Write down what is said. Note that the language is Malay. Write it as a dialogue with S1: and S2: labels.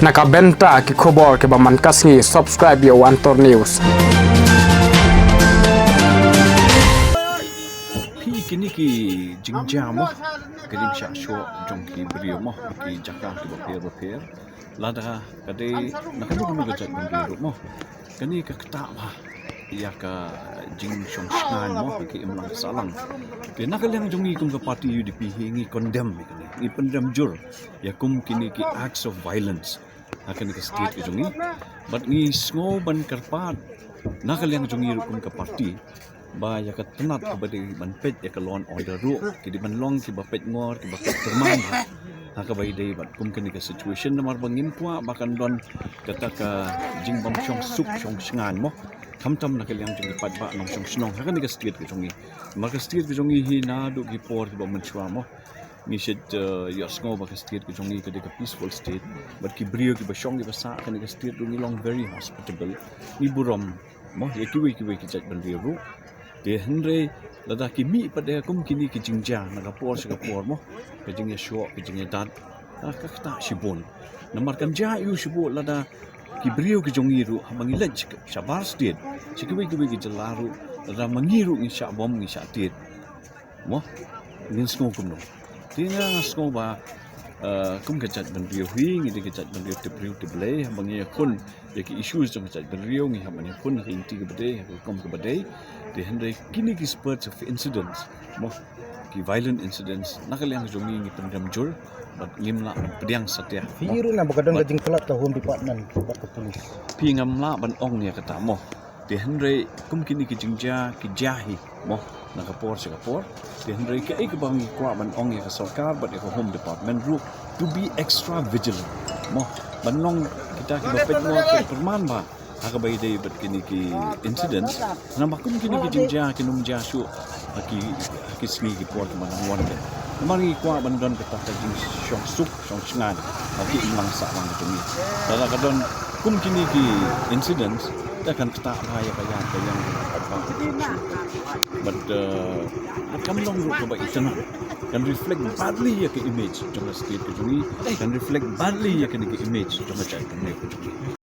S1: Nakabenta ki khobor ke baman kasngi subscribe yo Antor News.
S2: Kini ki jingjia mo kirim shah shoh jong ki brio mo ki jakar ki bapir lada kade nakadu ga jak brio mo kani ka ktah ma ya ka jing shong shnan mo ki imlang salang ke nakalang jongi kum ka party UDP hingi condemn ni pendam jur ya kum kini ki acts of violence akan ka state ki jongi but ni sngo ban karpat nakalang jongi kum ka party ba ya ka tenat ke badi ban pet ya ka law order ru ki di ban long ki ba pet ngor ki ba pet terman ha ka bai dei bat kum kini ka situation namar bangin kwa bakan don kata ka jing bam chong suk chong sngan mo tam na kaliang jing pat ba nong chong snong ha ka ni ka state ki jongi mar ka state ki jongi hi na du ki por ki ba man chwa mo ni shed ya sngo ba ka state ki jongi ka de ka peaceful state but ki brio ki ba shong ki ba sa ka ni ka state du ni long very hospitable ni burom mo ya ki ki jat ban ru ke henry lada kimi pada kum kini ki jingjia na kapor sa kapor mo ke jingya shoh ke jingya dad ka kta shibon namar kan ja yu shibo lada ki brio ki jongi ru hamangi laj shabar state sikwi ki jylla ru lada mangiru ni sha bom ni sha tit mo nin sko kum no tinga sko ba kum ke chat ban rio hui ngi ke chat ban rio te brio te ble hamangi kun ya ki issues jong chat ban rio ngi hamangi kun ring ti ke bade kum ke bade the henry kini ki spurts of incidents mo ki violent incidents nakalang jongi ni pendam jur but limla pediang satya
S3: firu na bakadang gajing telat ka home department ba ka polis
S2: pingam la ban ong ni kata mo the henry kum kini ki jingjia ki jahi mo nakapor sa kapor the henry ke ek bang kwa ban ong ya sarkar but ka home department ru to be extra vigilant mo banong kita ki bapet mo ke perman ba hakabai day but kini ki incidents na makum kini ki jingjia kinum ja shu ki smi ki por man wan de mari kwa bandon kata ka jing shong suk shong sngan ki imang sa lang tu ni dala kadon kum kini ki incidents ta kan kata bahaya kaya yang but kam long ru ba itana can reflect badly ya ke image jong state ke juni can reflect badly ya ke image jong cha ke